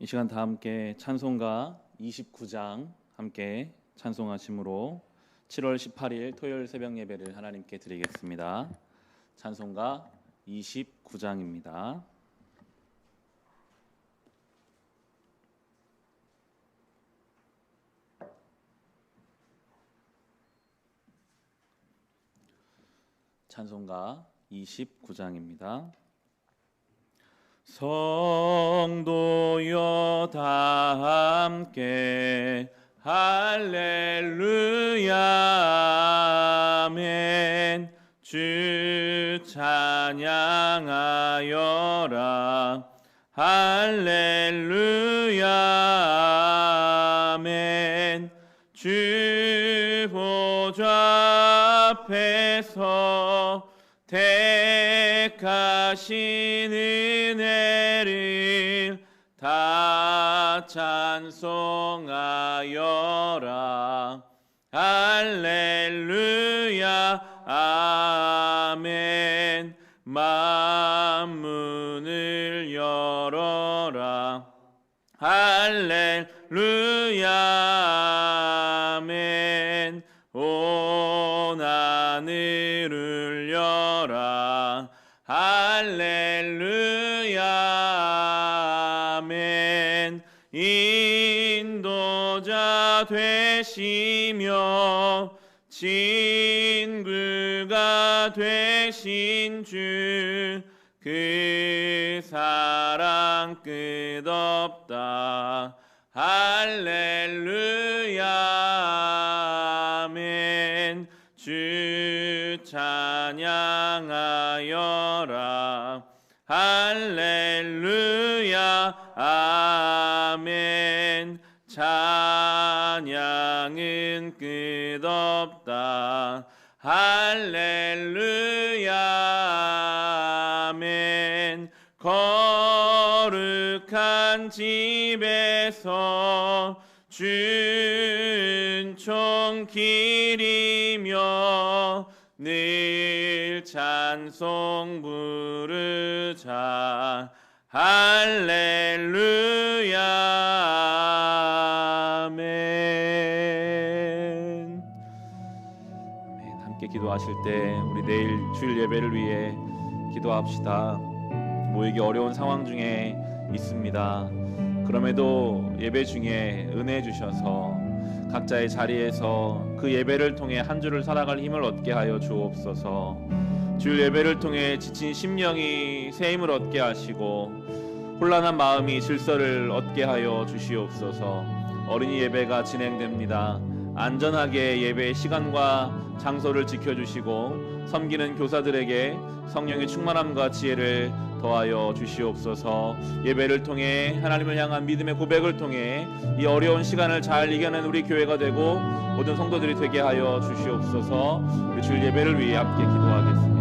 이 시간 다 함께 찬송가 29장 함께 찬송하심으로 7월 18일 토요일 새벽 예배를 하나님께 드리겠습니다. 찬송가 29장입니다. 찬송가 29장입니다. 성도여 다 함께 할렐루야 아멘. 주 찬양하여라 할렐루야 아멘. 주 보좌 앞에서 택하신 은혜를 다 찬송하여라 할렐루야 아멘. 만문을 열어라 할렐루야 아멘. 온 하늘을 열라 할렐루야 아멘. 인도자 되시며 친구가 되신 주 그 사랑 끝없다 할렐루야 아멘. 주 찬양하여라 할렐루야 아멘. 찬양은 끝없다 할렐루야 아멘. 거룩한 집에서 준총 기리며 늘 찬송 부르자 할렐루야 아멘. 함께 기도하실 때 우리 내일 주일 예배를 위해 기도합시다. 모이기 어려운 상황 중에 있습니다. 그럼에도 예배 중에 은혜 주셔서 각자의 자리에서 그 예배를 통해 한 주를 살아갈 힘을 얻게 하여 주옵소서. 주일 예배를 통해 지친 심령이 새 힘을 얻게 하시고 혼란한 마음이 질서를 얻게 하여 주시옵소서. 어린이 예배가 진행됩니다. 안전하게 예배의 시간과 장소를 지켜주시고 섬기는 교사들에게 성령의 충만함과 지혜를 더하여 주시옵소서. 예배를 통해 하나님을 향한 믿음의 고백을 통해 이 어려운 시간을 잘 이겨낸 우리 교회가 되고 모든 성도들이 되게 하여 주시옵소서. 우리 주일 예배를 위해 함께 기도하겠습니다.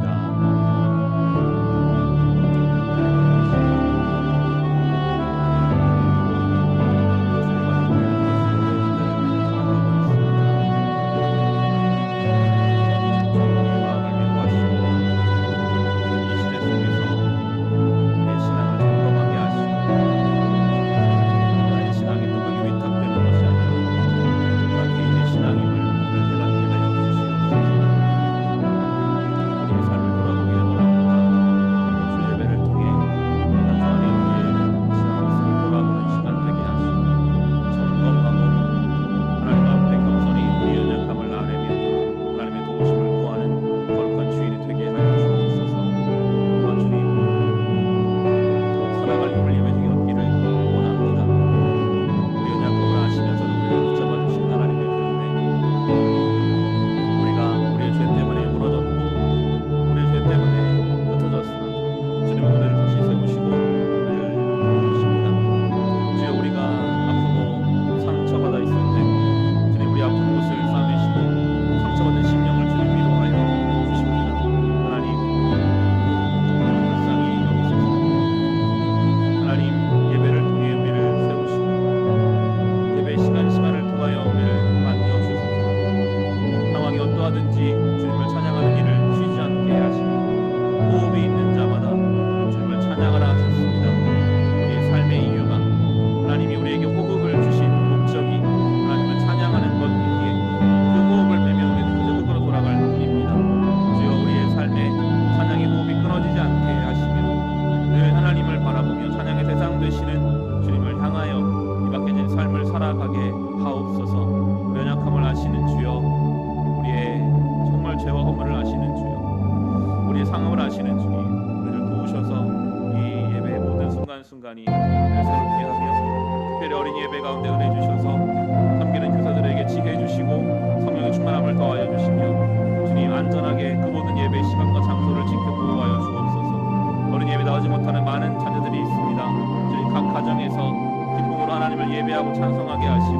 하시는 주님, 우리를 도우셔서 이 예배의 모든 순간순간이 새롭게 하며 특별히 어린 예배 가운데 은혜 주셔서 섬기는 교사들에게 지혜해 주시고 성령의 충만함을 더하여 주시며 주님 안전하게 그 모든 예배 시간과 장소를 지켜 보호하여 주옵소서. 어린 예배 나오지 못하는 많은 자녀들이 있습니다. 주님 각 가정에서 기쁨으로 하나님을 예배하고 찬송하게 하시고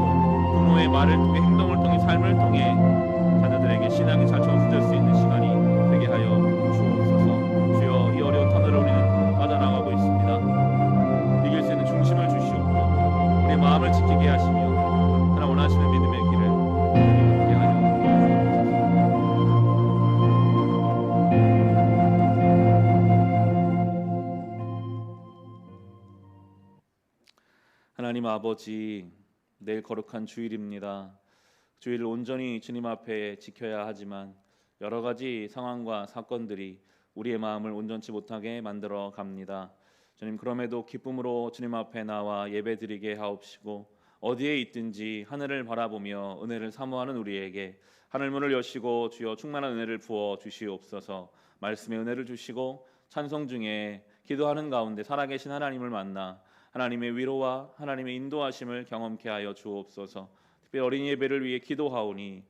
부모의 말을 통해 행동을 통해 삶을 통해 자녀들에게 신앙이 잘 전수될 수 있는 시간이 되게 하여 주옵소서. 주여 이 어려운 터널을 우리는 빠져나가고 있습니다. 이길 수 있는 중심을 주시옵고 우리의 마음을 지키게 하시며 하나 원하시는 믿음의 길을 걷게 하여 하나님 아버지, 내일 거룩한 주일입니다. 주일을 온전히 주님 앞에 지켜야 하지만 여러 가지 상황과 사건들이 우리의 마음을 온전치 못하게 만들어 갑니다. 주님, 그럼에도 기쁨으로 주님 앞에 나와 예배드리게 하옵시고 어디에 있든지 하늘을 바라보며 은혜를 사모하는 우리에게 하늘문을 여시고 주여 충만한 은혜를 부어 주시옵소서. 말씀의 은혜를 주시고 찬송 중에 기도하는 가운데 살아계신 하나님을 만나 하나님의 위로와 하나님의 인도하심을 경험케 하여 주옵소서. 특별히 어린 예배를 위해 기도하오니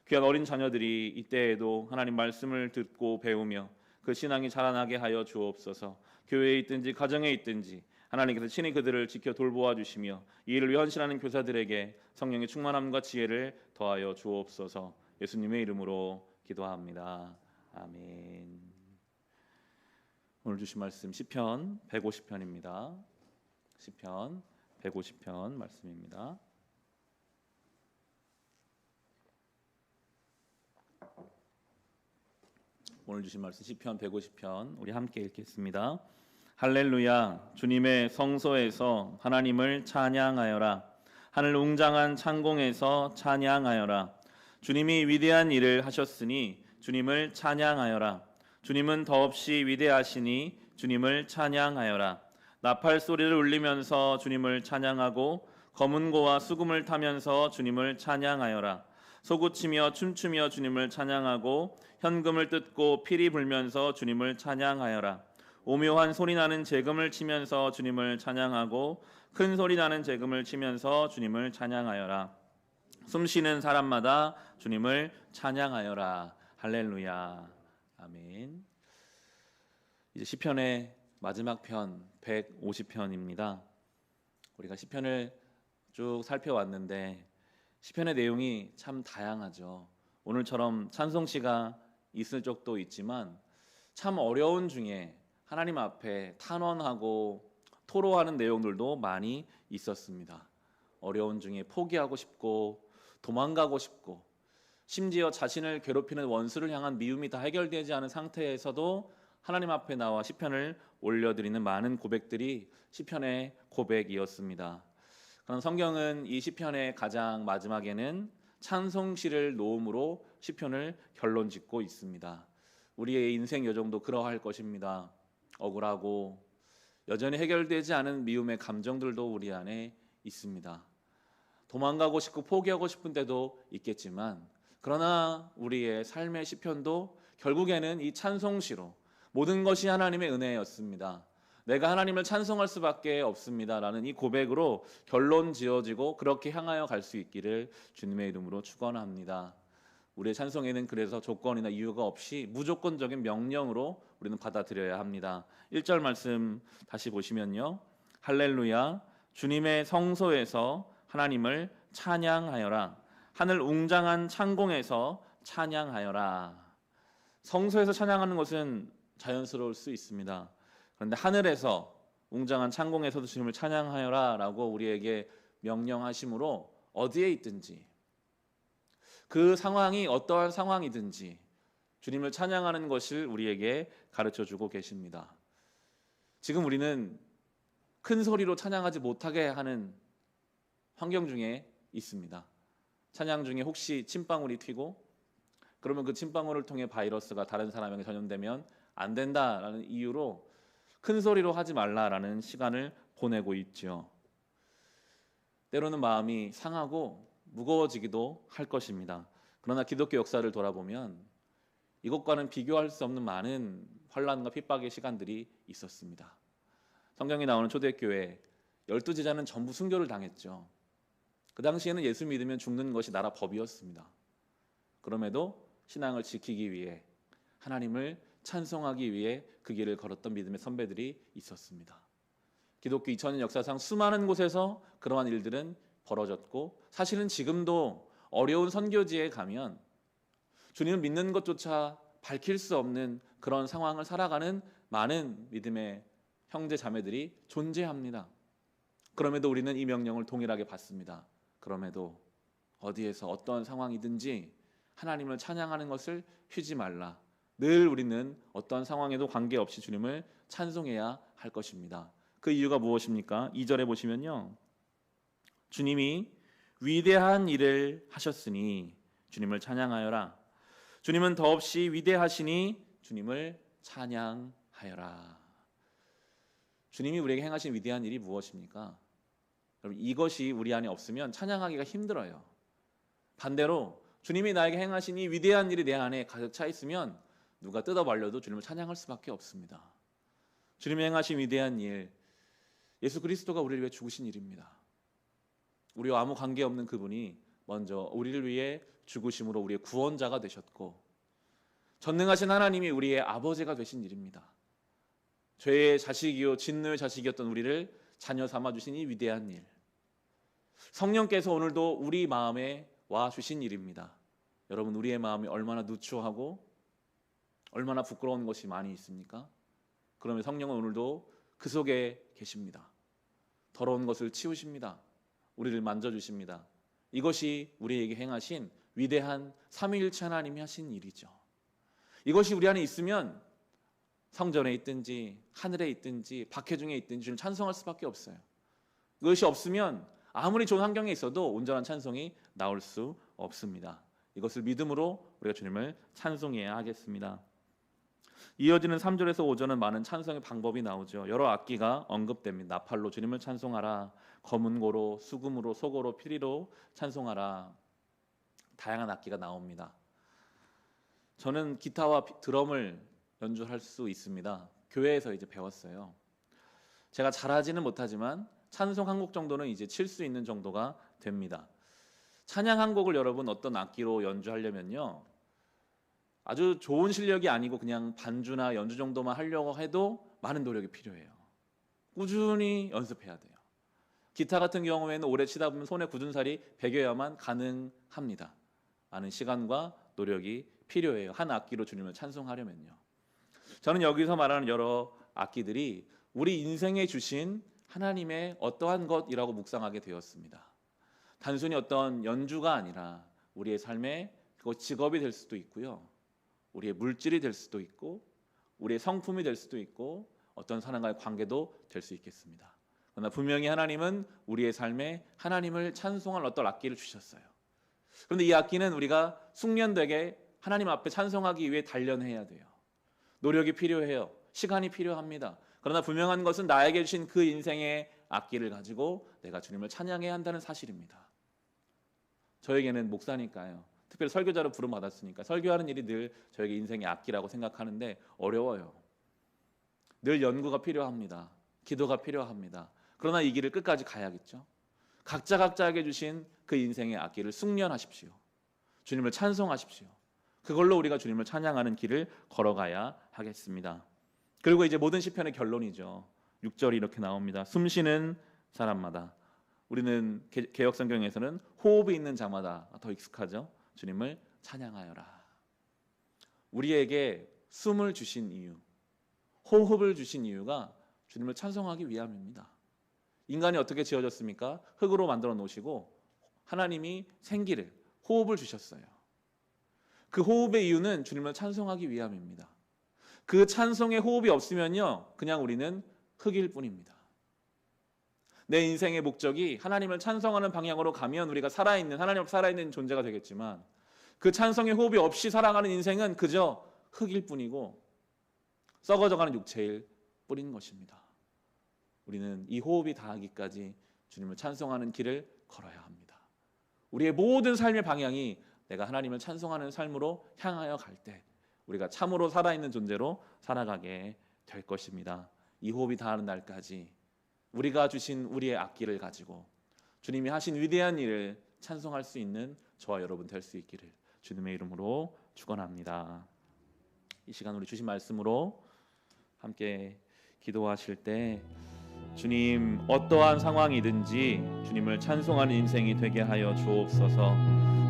귀한 어린 자녀들이 이때에도 하나님 말씀을 듣고 배우며 그 신앙이 자라나게 하여 주옵소서. 교회에 있든지 가정에 있든지 하나님께서 친히 그들을 지켜 돌보아 주시며 이 일을 위해 헌신하는 교사들에게 성령의 충만함과 지혜를 더하여 주옵소서. 예수님의 이름으로 기도합니다. 아멘. 오늘 주신 말씀 시편 150편입니다. 시편 150편 말씀입니다. 오늘 주신 말씀 시편 150편 우리 함께 읽겠습니다. 할렐루야. 주님의 성소에서 하나님을 찬양하여라. 하늘 웅장한 창공에서 찬양하여라. 주님이 위대한 일을 하셨으니 주님을 찬양하여라. 주님은 더없이 위대하시니 주님을 찬양하여라. 나팔 소리를 울리면서 주님을 찬양하고 검은고와 수금을 타면서 주님을 찬양하여라. 소구치며 춤추며 주님을 찬양하고 현금을 뜯고 피리 불면서 주님을 찬양하여라. 오묘한 소리 나는 재금을 치면서 주님을 찬양하고 큰 소리 나는 재금을 치면서 주님을 찬양하여라. 숨쉬는 사람마다 주님을 찬양하여라. 할렐루야. 아멘. 이제 시편의 마지막 편 150편입니다. 우리가 시편을 쭉 살펴왔는데 시편의 내용이 참 다양하죠. 오늘처럼 찬송시가 있을 적도 있지만 참 어려운 중에 하나님 앞에 탄원하고 토로하는 내용들도 많이 있었습니다. 어려운 중에 포기하고 싶고 도망가고 싶고 심지어 자신을 괴롭히는 원수를 향한 미움이 다 해결되지 않은 상태에서도 하나님 앞에 나와 시편을 올려드리는 많은 고백들이 시편의 고백이었습니다. 그럼 성경은 이 시편의 가장 마지막에는 찬송시를 놓음으로 시편을 결론짓고 있습니다. 우리의 인생 여정도 그러할 것입니다. 억울하고 여전히 해결되지 않은 미움의 감정들도 우리 안에 있습니다. 도망가고 싶고 포기하고 싶은 때도 있겠지만 그러나 우리의 삶의 시편도 결국에는 이 찬송시로 모든 것이 하나님의 은혜였습니다. 내가 하나님을 찬송할 수밖에 없습니다라는 이 고백으로 결론 지어지고 그렇게 향하여 갈 수 있기를 주님의 이름으로 축원합니다. 우리의 찬송에는 그래서 조건이나 이유가 없이 무조건적인 명령으로 우리는 받아들여야 합니다. 1절 말씀 다시 보시면요. 할렐루야. 주님의 성소에서 하나님을 찬양하여라. 하늘 웅장한 창공에서 찬양하여라. 성소에서 찬양하는 것은 자연스러울 수 있습니다. 그런데 하늘에서 웅장한 창공에서도 주님을 찬양하여라 라고 우리에게 명령하심으로 어디에 있든지 그 상황이 어떠한 상황이든지 주님을 찬양하는 것을 우리에게 가르쳐주고 계십니다. 지금 우리는 큰 소리로 찬양하지 못하게 하는 환경 중에 있습니다. 찬양 중에 혹시 침방울이 튀고 그러면 그 침방울을 통해 바이러스가 다른 사람에게 전염되면 안 된다라는 이유로 큰 소리로 하지 말라라는 시간을 보내고 있죠. 때로는 마음이 상하고 무거워지기도 할 것입니다. 그러나 기독교 역사를 돌아보면 이것과는 비교할 수 없는 많은 환난과 핍박의 시간들이 있었습니다. 성경에 나오는 초대교회 12제자는 전부 순교를 당했죠. 그 당시에는 예수 믿으면 죽는 것이 나라 법이었습니다. 그럼에도 신앙을 지키기 위해, 하나님을 찬송하기 위해 그 길을 걸었던 믿음의 선배들이 있었습니다. 기독교 2000년 역사상 수많은 곳에서 그러한 일들은 벌어졌고, 사실은 지금도 어려운 선교지에 가면 주님을 믿는 것조차 밝힐 수 없는 그런 상황을 살아가는 많은 믿음의 형제 자매들이 존재합니다. 그럼에도 우리는 이 명령을 동일하게 받습니다. 그럼에도 어디에서 어떤 상황이든지 하나님을 찬양하는 것을 쉬지 말라. 늘 우리는 어떤 상황에도 관계없이 주님을 찬송해야 할 것입니다. 그 이유가 무엇입니까? 2절에 보시면요, 주님이 위대한 일을 하셨으니 주님을 찬양하여라. 주님은 더없이 위대하시니 주님을 찬양하여라. 주님이 우리에게 행하신 위대한 일이 무엇입니까? 여러분, 이것이 우리 안에 없으면 찬양하기가 힘들어요. 반대로 주님이 나에게 행하신 이 위대한 일이 내 안에 가득 차 있으면 누가 뜯어 말려도 주님을 찬양할 수밖에 없습니다. 주님이 행하신 위대한 일, 예수 그리스도가 우리를 위해 죽으신 일입니다. 우리와 아무 관계없는 그분이 먼저 우리를 위해 죽으심으로 우리의 구원자가 되셨고, 전능하신 하나님이 우리의 아버지가 되신 일입니다. 죄의 자식이요 진노의 자식이었던 우리를 자녀 삼아주신 이 위대한 일, 성령께서 오늘도 우리 마음에 와 주신 일입니다. 여러분, 우리의 마음이 얼마나 누추하고 얼마나 부끄러운 것이 많이 있습니까? 그러면 성령은 오늘도 그 속에 계십니다. 더러운 것을 치우십니다. 우리를 만져주십니다. 이것이 우리에게 행하신 위대한 삼위일체 하나님이 하신 일이죠. 이것이 우리 안에 있으면 성전에 있든지 하늘에 있든지 박해중에 있든지 주님 찬송할 수밖에 없어요. 이것이 없으면 아무리 좋은 환경에 있어도 온전한 찬송이 나올 수 없습니다. 이것을 믿음으로 우리가 주님을 찬송해야 하겠습니다. 이어지는 3절에서 5절은 많은 찬송의 방법이 나오죠. 여러 악기가 언급됩니다. 나팔로 주님을 찬송하라, 검은고로, 수금으로, 소고로, 피리로 찬송하라. 다양한 악기가 나옵니다. 저는 기타와 드럼을 연주할 수 있습니다. 교회에서 이제 배웠어요. 제가 잘하지는 못하지만 찬송 한 곡 정도는 이제 칠 수 있는 정도가 됩니다. 찬양 한 곡을 여러분 어떤 악기로 연주하려면요, 아주 좋은 실력이 아니고 그냥 반주나 연주 정도만 하려고 해도 많은 노력이 필요해요. 꾸준히 연습해야 돼요. 기타 같은 경우에는 오래 치다 보면 손에 굳은 살이 배겨야만 가능합니다. 많은 시간과 노력이 필요해요. 한 악기로 주님을 찬송하려면요. 저는 여기서 말하는 여러 악기들이 우리 인생에 주신 하나님의 어떠한 것이라고 묵상하게 되었습니다. 단순히 어떤 연주가 아니라 우리의 삶에 그것 직업이 될 수도 있고요, 우리의 물질이 될 수도 있고, 우리의 성품이 될 수도 있고, 어떤 사람과의 관계도 될 수 있겠습니다. 그러나 분명히 하나님은 우리의 삶에 하나님을 찬송할 어떤 악기를 주셨어요. 그런데 이 악기는 우리가 숙련되게 하나님 앞에 찬송하기 위해 단련해야 돼요. 노력이 필요해요. 시간이 필요합니다. 그러나 분명한 것은 나에게 주신 그 인생의 악기를 가지고 내가 주님을 찬양해야 한다는 사실입니다. 저에게는 목사니까요, 특별히 설교자로 부름받았으니까 설교하는 일이 늘 저에게 인생의 악기라고 생각하는데 어려워요. 늘 연구가 필요합니다. 기도가 필요합니다. 그러나 이 길을 끝까지 가야겠죠. 각자에게 주신 그 인생의 악기를 숙련하십시오. 주님을 찬송하십시오. 그걸로 우리가 주님을 찬양하는 길을 걸어가야 하겠습니다. 그리고 이제 모든 시편의 결론이죠. 6절이 이렇게 나옵니다. 숨쉬는 사람마다, 우리는 개역 성경에서는 호흡이 있는 자마다 더 익숙하죠. 주님을 찬양하여라. 우리에게 숨을 주신 이유, 호흡을 주신 이유가 주님을 찬송하기 위함입니다. 인간이 어떻게 지어졌습니까? 흙으로 만들어 놓으시고 하나님이 생기를, 호흡을 주셨어요. 그 호흡의 이유는 주님을 찬송하기 위함입니다. 그 찬송의 호흡이 없으면요, 그냥 우리는 흙일 뿐입니다. 내 인생의 목적이 하나님을 찬송하는 방향으로 가면 우리가 살아있는, 하나님 앞에 살아있는 존재가 되겠지만, 그 찬송의 호흡이 없이 살아가는 인생은 그저 흙일 뿐이고 썩어져가는 육체일 뿐인 것입니다. 우리는 이 호흡이 닿기까지 주님을 찬송하는 길을 걸어야 합니다. 우리의 모든 삶의 방향이 내가 하나님을 찬송하는 삶으로 향하여 갈 때 우리가 참으로 살아있는 존재로 살아가게 될 것입니다. 이 호흡이 다하는 날까지 우리가 주신 우리의 악기를 가지고 주님이 하신 위대한 일을 찬송할 수 있는 저와 여러분 될 수 있기를 주님의 이름으로 축원합니다. 이 시간 우리 주신 말씀으로 함께 기도하실 때 주님, 어떠한 상황이든지 주님을 찬송하는 인생이 되게 하여 주옵소서.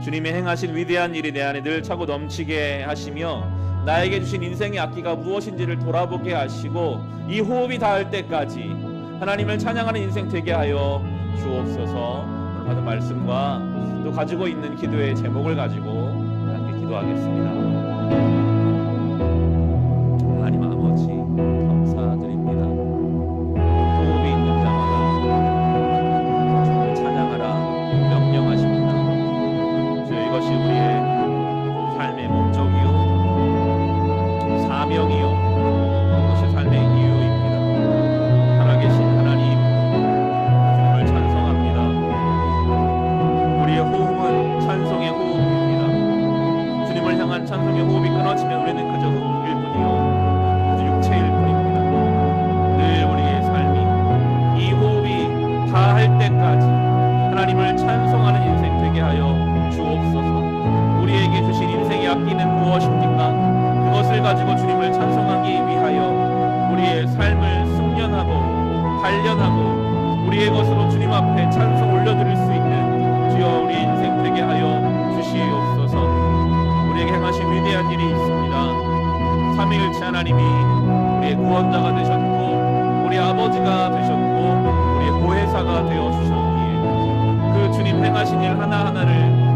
주님이 행하신 위대한 일이 내 안에 늘 차고 넘치게 하시며 나에게 주신 인생의 악기가 무엇인지를 돌아보게 하시고 이 호흡이 닿을 때까지 하나님을 찬양하는 인생 되게 하여 주옵소서. 오늘 받은 말씀과 또 가지고 있는 기도의 제목을 가지고 함께 기도하겠습니다. 하나님 아버지 감사드립니다. 호흡이 있는 자마다 주님을 찬양하라 명령하십니다. 주여, 이것이 우리의 삶의 목적이요 사명이요 이것이 삶의 이유입니다. 살아계신 하나님 주님을 찬송합니다. 우리의 호흡은 찬송의 호흡입니다. 주님을 향한 찬송의 호흡이 끊어지면 우리는 그저 흙일 뿐이요 그저 육체일 뿐입니다. 늘 우리의 삶이 이 호흡이 다할 때까지 하나님을 찬송하는 인생 되게 하여 주옵소서. 우리에게 주신 인생의 악기는 무엇입니까? 그것을 가지고 주님을 찬송하기 위하여 우리의 삶을 숙련하고 단련하고 우리의 것으로 주님 앞에 찬송 올려드릴 수 있는 주여 우리 인생 되게 하여 주시옵소서. 우리에게 행하신 위대한 일이 있습니다. 삼위일체 하나님이 우리의 구원자가 되셨고 우리 아버지가 되셨고 우리의 보혜사가 되어 주셨기에 그 주님 행하신 일 하나하나를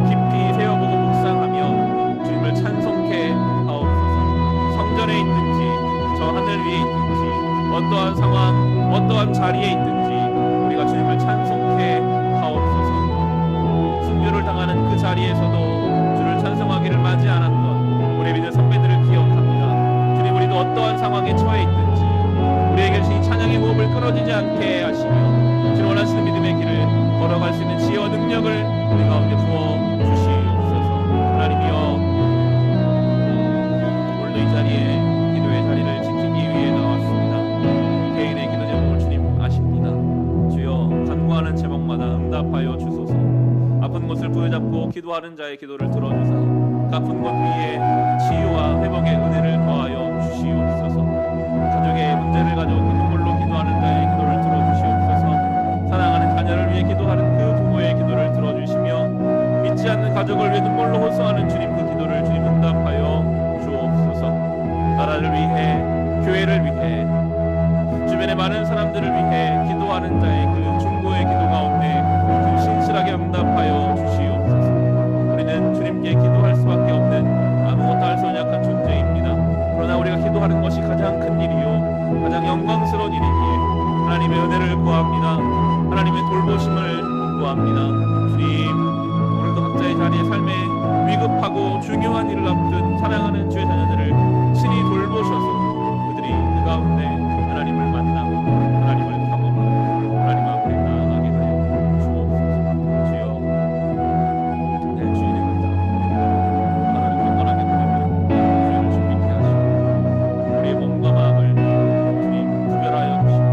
깊이 세어보고 묵상하며 주님을 찬송케 하옵소서. 성전에 있든지 저 하늘 위에 있든지 어떠한 상황 어떠한 자리에 있든지 우리가 주님을 찬송케 하옵소서. 순교를 당하는 그 자리에서도 주를 찬송하기를 마지 않았던 우리 믿는 선배들을 기억합니다. 주님, 우리도 어떠한 상황에 처해 있든지 우리에게 주신 찬양의 호흡을 끊어지지 않게 하시며 주님 원하시는 믿음의 길을 걸어갈 수 있는 지혜와 능력을 우리 가운데 부어 주시옵소서. 하나님이여, 오늘도 이 자리에 기도의 자리를 지키기 위해 나왔습니다. 개인의 기도 제목을 주님 아십니다. 주여, 간구하는 제목마다 응답하여 주소서. 아픈 곳을 부여잡고 기도하는 자의 기도를 들어주사 그 아픈 곳 위에 치유와 회복의 은혜를 더하여 주시옵소서. 가족의 문제를 가지고 눈물로 기도하는 자의 기도를 들어주시옵소서. 사랑하는 자녀를 위해 기도하는 그 부모의 기도를 들어주시며 믿지 않는 가족을 위해 눈물로 호소하는 주님 그 기도를 주님 응답하여 주옵소서. 나라를 위해, 교회를 위해, 주변의 많은 사람들을 위해 기도하는 자의 그 중보의 기도 가운데 신실하게 응답하여 주시옵소서. 우리는 주님께 기도할 수밖에 없는 아무것도 할 수 없는 약한 존재입니다. 그러나 우리가 기도하는 것이 가장 큰 일이요 가장 영광스러운 일이기에 하나님의 은혜를 구합니다. 하나님의 돌보심을 구합니다. 주님, 오늘도 각자의 자리에 삶에 위급하고 중요한 일을 앞둔 사랑하는 주의 자녀들을 친히 돌보셔서 그들이 그 가운데 하나님을 만나고 하나님을 경험하고 하나님 앞에 나아가게 하여 주옵소서. 주여, 내 주인의 문자 하나를 경건하게 부르며 주님을 준비케 하시고 우리의 몸과 마음을 주님 구별하여 주시고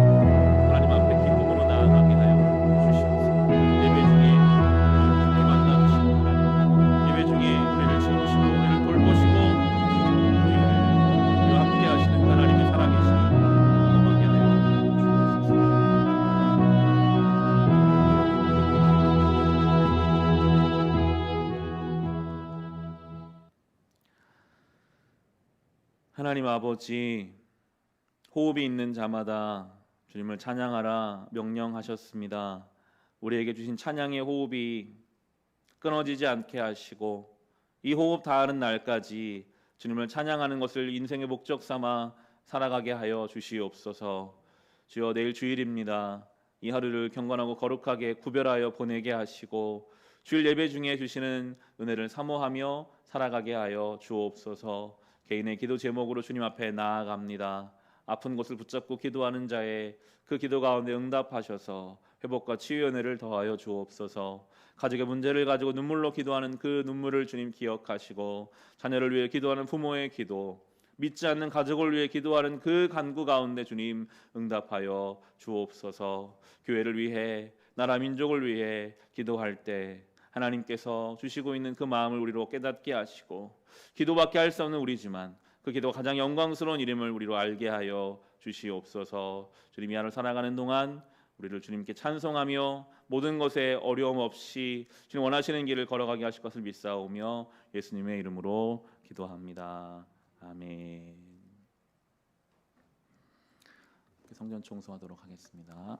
하나님 앞에 기쁨으로 나아가게 하여 주시옵소서. 예배 중에 주님 만나주시고 하나님, 예배 중에 우리를 채우시고 우리를 돌보시고 우리와 함께 하시는 하나님의 살아계심을 경험하게 하여 주옵소서. 하나님 아버지, 호흡이 있는 자마다 주님을 찬양하라 명령하셨습니다. 우리에게 주신 찬양의 호흡이 끊어지지 않게 하시고 이 호흡 다하는 날까지 주님을 찬양하는 것을 인생의 목적 삼아 살아가게 하여 주시옵소서. 주여, 내일 주일입니다. 이 하루를 경건하고 거룩하게 구별하여 보내게 하시고 주일 예배 중에 주시는 은혜를 사모하며 살아가게 하여 주옵소서. 개인의 기도 제목으로 주님 앞에 나아갑니다. 아픈 곳을 붙잡고 기도하는 자의 그 기도 가운데 응답하셔서 회복과 치유의 은혜를 더하여 주옵소서. 가족의 문제를 가지고 눈물로 기도하는 그 눈물을 주님 기억하시고, 자녀를 위해 기도하는 부모의 기도, 믿지 않는 가족을 위해 기도하는 그 간구 가운데 주님 응답하여 주옵소서. 교회를 위해, 나라 민족을 위해 기도할 때 하나님께서 주시고 있는 그 마음을 우리로 깨닫게 하시고, 기도밖에 할 수 없는 우리지만 그 기도가 가장 영광스러운 이름을 우리로 알게 하여 주시옵소서. 주님이 하루 살아가는 동안 우리를 주님께 찬송하며 모든 것에 어려움 없이 주님 원하시는 길을 걸어가게 하실 것을 믿사오며 예수님의 이름으로 기도합니다. 아멘. 성전 청소하도록 하겠습니다.